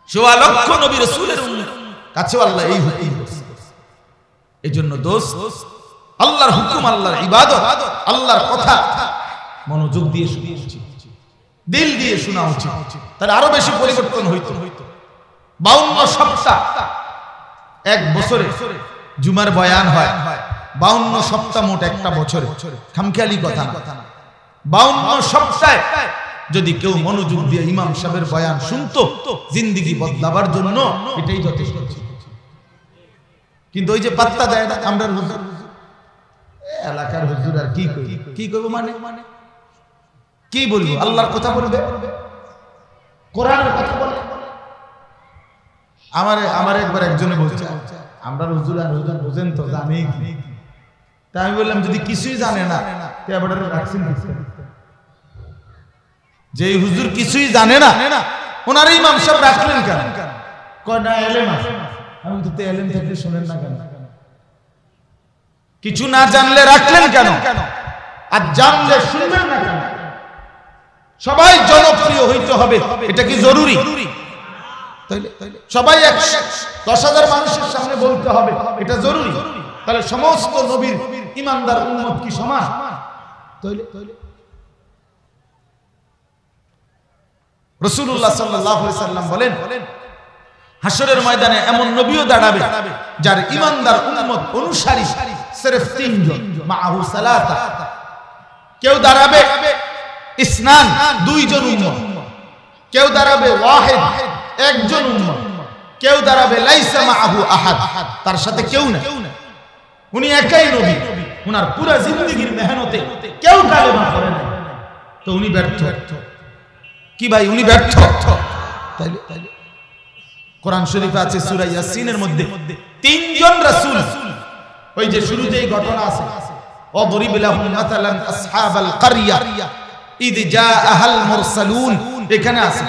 সোয়া লক্ষ নবী রাসূলের কাছে আল্লাহ এই হুকুম করেছেন। এজন্য দোস্ত, আল্লাহর হুকুম, আল্লাহর ইবাদত, আল্লাহর কথা মনোযোগ দিয়ে শোনা উচিত, দিল দিয়ে শোনা উচিত, তাহলে আরো বেশি পরিবর্তন হইতো। 52 সপ্তাহ এক বছরে জুমার বয়ান হয়, 52 সপ্তাহ মোট একটা বছরে, খামখেয়ালি কথা না। 52 সপ্তাহে যদি কেউ মনোযোগ দিয়ে ইমাম সাহেবের বয়ান শুনতো, জিন্দেগি বদলাবার জন্য এটাই যথেষ্ট ছিল। কিন্তু ওই যে পাত্তা দেয় না আমরা হুজুর, এলাকার হুজুর আর কি করব, মানে কি বলবো? আল্লাহর কথা বলবে, কোরআনের কথা বলে। আমার একবার একজনে বলছে, আমরা হুজুর আর হুজুর বুঝেন তো, জানি কি? তাই আমি বললাম, যদি কিছুই জানে না তে আবার রাখছেন যে হুজুর কিছুই জানে না, ওনার ইমাম সাহেব রাখলেন কেন? কয় না এলেম আছে। আমি তো এলেম থাকলে শুনেন না কেন? কিছু না জানলে রাখলেন কেন? আর জানলে শুনবেন না কেন? সবাই জনপ্রিয় হইতে হবে, এটা কি জরুরি? সবাই 10,000 মানুষের সামনে বলতে হবে, এটা জরুরি? তাহলে সমস্ত নবীর ইমানদার উম্মত কি সমান? রাসূলুল্লাহ সাল্লাল্লাহু আলাইহি সাল্লাম বলেন, হাসরের ময়দানে এমন নবীও দাঁড়াবে যার ইমানদার উম্মত অনুসারী সিরফ 3 জন, মাআহু সালাতা। কেউ দাঁড়াবে ইসনান, 2 জন উম্মত। কেউ দাঁড়াবে ওয়াহিদ, 1 জন উম্মত। কেউ দাঁড়াবে লাইসা মাআহু আহাদ, তার সাথে কেউ না। উনি একাই নবী, উনার পুরো জিন্দেগীর মেহনতে কেউ কালেমা পড়ে না, তো উনি ব্যর্থ। কি ভাই, উনি ব্যর্থ? তাইলে কোরআন শরীফে আছে সূরা ইয়াসিনের মধ্যে 3 জন রাসূল, ওই যে শুরুতেই ঘটনা আছে, ওয়াদরিব লাহুম মাসালান আসহাবাল কারইয়া ইদ জাআহাল মুরসালুন, এখানে আছে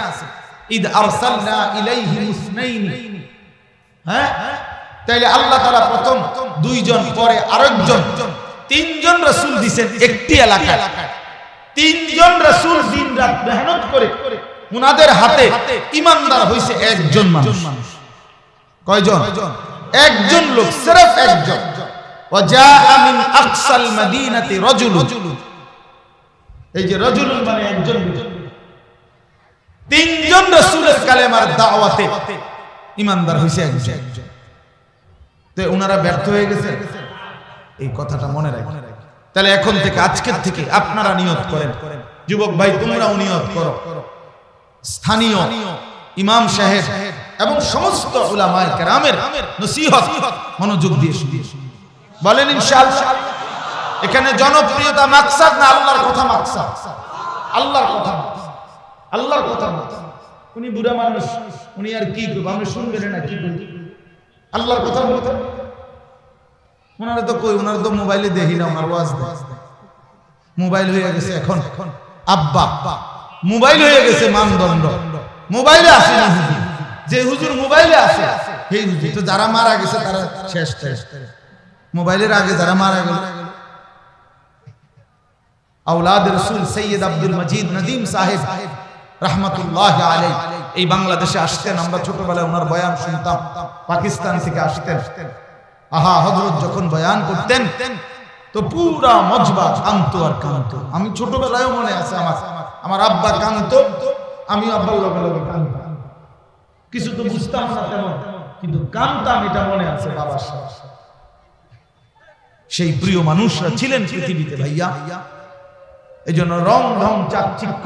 ইদ আরসালনা ইলাইহিম ইসনাইন। হ্যাঁ, তাইলে আল্লাহ তাআলা প্রথম 2 জন, পরে আরেকজন, 3 জন রাসূল দিবেন একটি এলাকায়। 3 জন রাসূল দিন রাত মেহনত করে উনাদের হাতে ইমানদার হইছে 1 জন মানুষ। কয়জন? 1 জন লোক, সিরফ 1 জন। ওয়াজাআ মিন আকসাল মাদিনাতি রাজুলুন, এই যে রাজুলুন মানে 1 জন। 3 জন রাসূলের কালেমার দাওয়াতে ইমানদার হইছে 1 জন। তো ওনারা ব্যর্থ হয়ে গেছে, এই কথাটা মনে রাখবেন। তাহলে এখন থেকে, আজকের থেকে আপনারা নিয়ত করেন, যুবক ভাই তোমরাও নিয়ত করো, স্থানীয় ইমাম সাহেব এবং সমস্ত উলামায়ে কেরামের নসিহত মনোযোগ দিয়ে শুনিয়ে বলেন ইনশাআল্লাহ। এখানে জনপ্রিয়তা মাকসাদ না, আল্লাহর কথা মাকসাদ। আল্লাহর কথা, আল্লাহর কথা। উনি বুড়া মানুষ, উনি আর কি করবে, আপনি শুনবেন না, কি করবে? আল্লাহর কথা বলতে ওনারা তো কই, ওনারা তো মোবাইলে দেখি না, ওনার ওয়াজ মোবাইল হয়ে গেছে এখন। আব্বা মোবাইল হয়ে গেছে মানদণ্ড, মোবাইলে আসে না হুজুর, যে হুজুর মোবাইলে আসে সেই হুজুর। তো যারা মারা গেছে তারা শেষ, মোবাইলের আগে যারা মারা গেল। আওলাদ রাসূল সৈয়দ আব্দুল মজিদ নদীম সাহেব রাহমাতুল্লাহি আলাইহি এই বাংলাদেশে আসতেন, আমরা ছোটবেলায় ওনার বয়ান শুনতাম, পাকিস্তান থেকে আসতেন। আহা, হযরত যখন বয়ান করতেন তো পুরা মজবা কান্ত আর কান্ত। আমি ছোটবেলায়ও মনে আছে, আমার আব্বা কান্ত, আমি আব্বার লগে লগে কানতাম। কিছু তো বুঝতাম না তেমন, কিন্তু কানতাম, এটা মনে আছে বাবার সাথে। সেই প্রিয় মানুষরা ছিলেন পৃথিবীতে ভাইয়া। এজন্য রং ঢং চাকচিক্য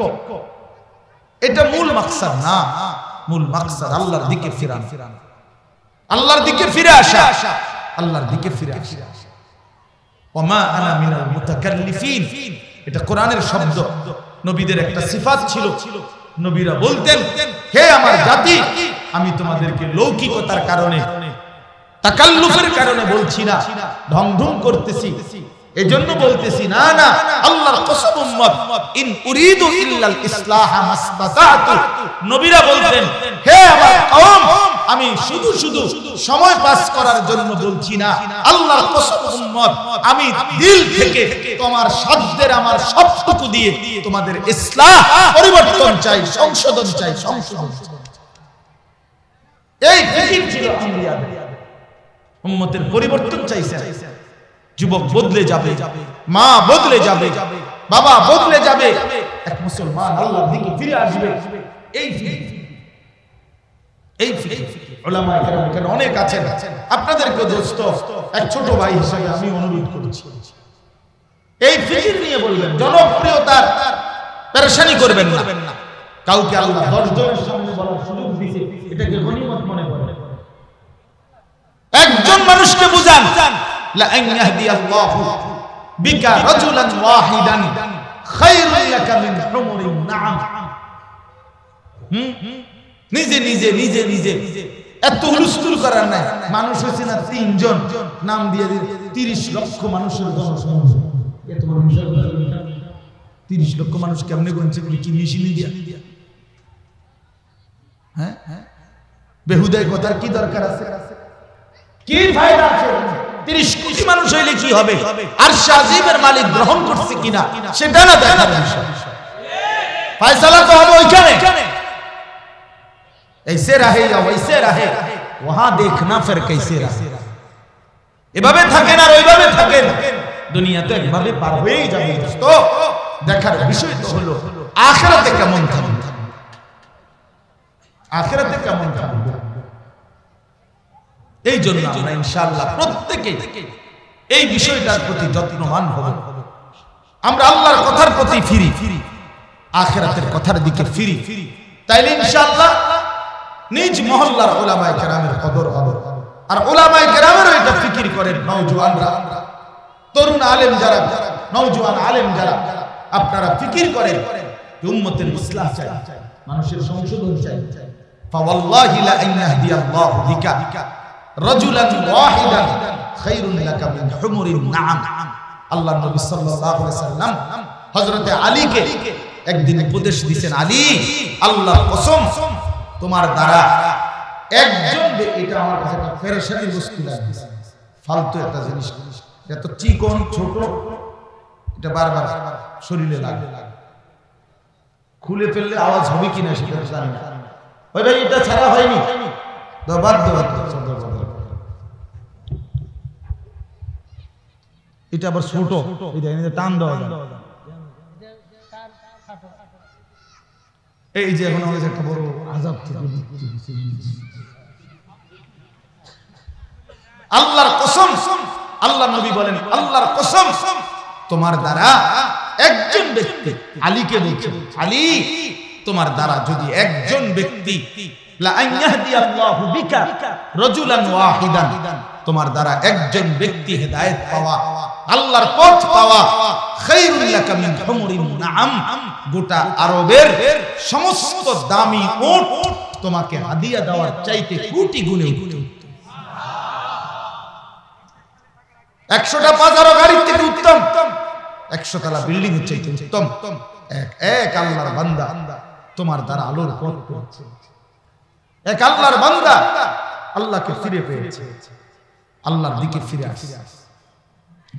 এটা মূল মাকসাদ না। মূল মাকসাদ আল্লাহর দিকে ফিরান, আল্লাহর দিকে ফিরে আসা, আল্লাহর দিকে ফিরে আসা। ওমা আনা মিনাল মুতাকাল্লিফিন, এটা কোরআনের শব্দ। নবীদের একটা সিফাত ছিল, নবীরা বলতেন, হে আমার জাতি, আমি তোমাদেরকে লৌকিকতার কারণে, তাকাল্লুফের কারণে বলছি না, ঢং ঢং করতেছি এজন্য বলতেছি না, না, আল্লাহর কসম উম্মত, ইন উরিদু ইল্লাল ইসলাহা মাসতাতাতু। নবীরা বলতেন, হে আমার কওম, আমি শুধু শুধু সময় পাস করার জন্য বলছি না, আল্লাহর কসম উম্মত, আমি দিল থেকে তোমার সাধ্যের আমার সবটুকু দিয়ে তোমাদের ইসলাহ পরিবর্তন চাই, সংশোধন চাই, সংশোধন। এই ফিকির ছিল আম্বিয়াদের। উম্মতের পরিবর্তন চাইছে। যুবক বদলে যাবে, মা বদলে যাবে, বাবা বদলে যাবে, এক মুসলমান আল্লাহর দিকে ফিরে আসবে। এই উলামায়ে কেরাম এখানে অনেক আছেন, আপনাদেরকে দোস্ত এক ছোট ভাই হিসেবে আমি অনুরোধ করছি, এই ফিকির নিয়ে বলবেন, জনপ্রিয়তার পেরেশানি করবেন না। কাউকে আল্লাহ 10 জনের সামনে বলার সুযোগ দিয়েছে, এটাকে গনিমত মনে করেন। একজন মানুষকে বুঝান, লা আন ইয়াহদিয়াল্লাহু বিকা রাজুলান ওয়াহিদান খায়রুল লাকা মিন হুমুরিন নাআম। নিজে নিজে নিজে নিজে এত হুলস্থুল করার নাই। মানুষ হচ্ছে না 3 জন, নাম দিয়ে 30 লক্ষ মানুষের জনসংখ্যা। এত বড় বিষয়, 30 লক্ষ মানুষ কেমনে গুনছে, কি মেশিনে দিয়া? হ্যাঁ, বেহুদাই কথার কি দরকার আছে? কি ফায়দা আছে? 30 কোটি মানুষ হইলে কি হবে? আরশ আজিমের মালিক গ্রহণ করছে কিনা সেটা না দেখার বিষয়। ফয়সালা তো হবে ওইখানে। ऐसे रहे या वैसे रहे, वहां देखना फिर कैसे रहे। এভাবে থাকেন আর ওইভাবে থাকেন, দুনিয়া তো একভাবে পার হয়েই যাবে। তো দেখার বিষয় তো হলো আখিরাতে কেমন থাকবে, আখিরাতে কেমন থাকবে। এই জন্য আমরা ইনশাআল্লাহ প্রত্যেকে এই বিষয়টার প্রতি যত্নবান হব। আমরা আল্লাহর কথার প্রতি ফিরি, আখিরাতের কথার দিকে ফিরি, তাইলে ইনশাআল্লাহ নিজ মহল্লার উলামায়ে কেরামের কদর হবে। আর উলামায়ে কেরামেরও এটা ফিকির করেন নওজোয়ানরা, তরুণ আলেম যারা, নওজোয়ান আলেম যারা, আপনারা ফিকির করেন উম্মতের ইসলাহ চাই, মানুষের সংশোধন চাই। ফাওয়াল্লাহি লা আন ইয়াহদিয়াল্লাহু বিকা রাজুলান ওয়াহিদান খায়রুল লাকা মিন হুমুরিন নাআম। আল্লাহর নবী সাল্লাল্লাহু আলাইহি সাল্লাম হযরতে আলীকে একদিন উপদেশ দিয়েছেন, আলী, আল্লাহর কসম, তোমার দ্বারা একজন, এটা আমার কাছে একটা পেরেশানির বস্তু লাগছে, ফালতু একটা জিনিস, এত চিকন ছোট, এটা বারবার শরীরে লাগে, খুলে ফেললে আওয়াজ হবে কিনা সেটা জানি না। ওই ভাই এটা ছাড়া হয়নি, এটা আবার ছোট, এটা টান দেওয়া যায়। এই যে এখন আমাদের একটা বড় আযাব থেকে আল্লাহর কসম, আল্লাহ নবী বলেন, আল্লাহর কসম, তোমার দ্বারা একজন ব্যক্তি, আলীকে বলছেন, আলী, তোমার দ্বারা যদি একজন ব্যক্তি, লা আন ইয়াহদিয়াল্লাহু বিকা রাজুলান ওয়াহিদান, তোমার দ্বারা একজন ব্যক্তি হেদায়েত পাওয়া, আল্লাহর পথ পাওয়া, খায়রুল লাকা মিন হুমুরিন নাআম, গোটা আরবের সমস্ত দামি উট তোমাকে হাদিয়া দেওয়ার চাইতে কোটি গুণে উত্তম। 100টা বাজারো গাড়ির থেকে উত্তম, 100 তলা বিল্ডিং এর চাইতে উত্তম এক আল্লাহর বান্দা তোমার দ্বারা আলোর পথ পেয়েছে। এক আল্লাহর বান্দা আল্লাহকে ফিরে পেয়েছে, আল্লাহর দিকে ফিরে আসে।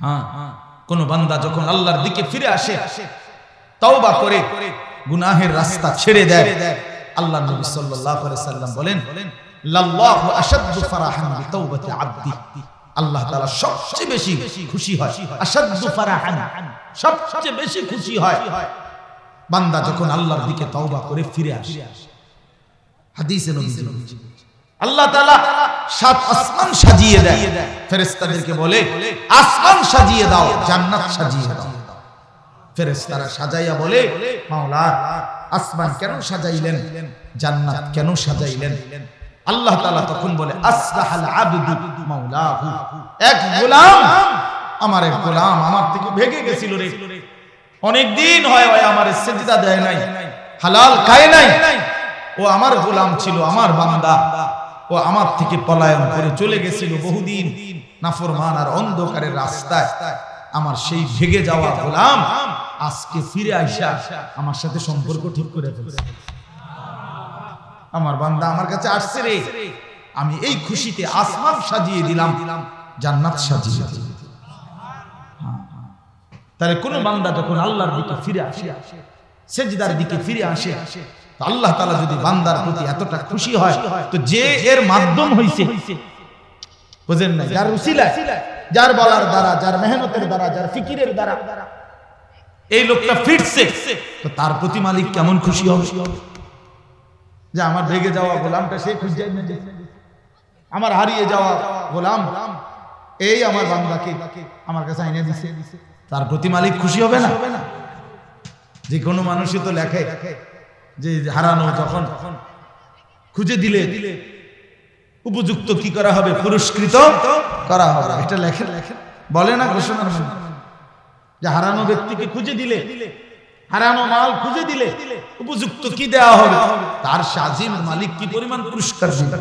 হ্যাঁ, কোন বান্দা যখন আল্লাহর দিকে ফিরে আসে, তওবা করে গুনাহের রাস্তা ছেড়ে দেয়, আল্লাহ নবী সাল্লাল্লাহু আলাইহি সাল্লাম বলেন, লাল্লাহু আশাদ্দু ফারাহান বিতাওবাতি আবদি, আল্লাহ তাআলা সবচেয়ে বেশি খুশি হয়, আশাদ্দু ফারাহান, সবচেয়ে বেশি খুশি হয় বান্দা যখন আল্লাহর দিকে তওবা করে ফিরে আসে। হাদিসে নবী আল্লাহ তাআলা 7 আসমান সাজিয়ে দেয়, ফেরেশতাদেরকে বলে, আসমান সাজিয়ে দাও, জান্নাত সাজিয়ে দাও। ফেরেশতারা সাজাইয়া বলে, মাওলা, আসমান কেন সাজাইলেন, জান্নাত কেন সাজাইলেন? আল্লাহ তাআলা তখন বলে, আসরাহাল আবদু মাওলাহু, এক গোলাম, আমার এক গোলাম আমার থেকে ভেগে গেছিল রে, অনেক দিন হয় আমার সিজদা দেয় নাই, হালাল খায় নাই, ও আমার গোলাম ছিল, আমার বান্দা, ও আমার থেকে পলায়ন করে চলে গেছিল বহুদিন নাফরমান আর অন্ধকারের রাস্তায়। আমার সেই ভেগে যাওয়া গোলাম আজকে ফিরে আইসা আমার সাথে সম্পর্ক ঠিক করে ফেলছে। আমার বান্দা আমার কাছে আসছে রে, আমি এই খুশিতে আসমান সাজিয়ে দিলাম, জান্নাত সাজিয়ে দিলাম। তাহলে কোন বান্দা যখন আল্লাহর দিকে ফিরে আসে, সেজদার দিকে ফিরে আসে, তো আল্লাহ তাআলা যদি বান্দার প্রতি এতটা খুশি হয়, তো যে এর মাধ্যম হইছে, বুঝেন না, যার উসিলা, যার বলার দ্বারা, যার মেহনতের দ্বারা, যার ফিকিরের দ্বারা এই লোকটা ফিরছে, তো তার প্রতি মালিক কেমন খুশি হবে যে আমার ভেগে যাওয়া গোলামটা সে খুঁজে যায়, আমার হারিয়ে যাওয়া গোলাম এই আমার বান্দাকে আমার কাছে এনে দিছে, তার প্রতি মালিক খুশি হবে না? যে কোনো মানুষই তো লেখে যে হারানো যখন খুঁজে দিলে উপযুক্ত কি করা হবে, পুরস্কৃত করা হবে, এটা লেখে বলে না ঘোষণার মধ্যে যে হারানো ব্যক্তিকে খুঁজে দিলে, হারানো মাল খুঁজে দিলে উপযুক্ত কি দেওয়া হবে, তার শাজিম মালিক কি পরিমাণ পুরস্কার দিবে।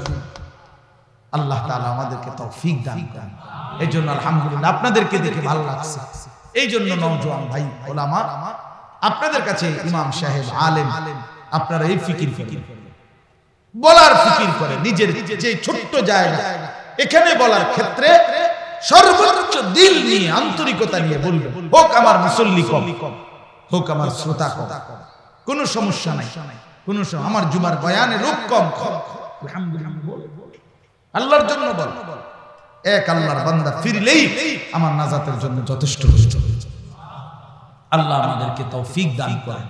আল্লাহ তাআলা আমাদেরকে তৌফিক দান করেন। এই জন্য আলহামদুলিল্লাহ আপনাদেরকে দেখে ভালো লাগছে। এই জন্য নওজোয়ান ভাই ওলামা, আপনাদের কাছে ইমাম সাহেব আলেম, আপনারা এই ফিকির করেন, বলার ফিকির করেন, নিজের যে ছোট্ট জায়গা এখানে বলার ক্ষেত্রে সর্বোচ্চ দিল নিয়ে, আন্তরিকতা নিয়ে বলবেন। হোক আমার মুসল্লি কম, হোক আমার শ্রোতা কম, কোনো সমস্যা নাই, কোনো আমার জুমার বয়ানে লোক কম, আলহামদুলিল্লাহ আল্লাহর জন্য বল। এক আল্লাহর বান্দা ফিরলেই আমার নাজাতের জন্য যথেষ্ট হয়েছে। আল্লাহ আমাদেরকে তৌফিক দান করেন।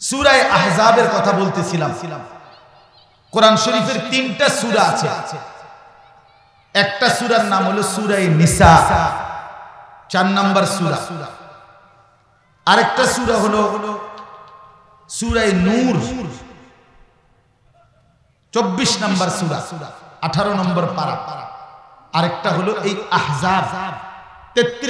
সূরা আহজাবের কথা বলতেছিলাম। কোরআন শরীফের 3টা সূরা আছে। একটা সূরার নাম হলো সূরা নিসা, 4 নম্বর সূরা। আরেকটা সূরা হলো সূরা নূর, 24 নম্বর সূরা, 18 নম্বর পারা। আরেকটা হলো এই আহজাব, 33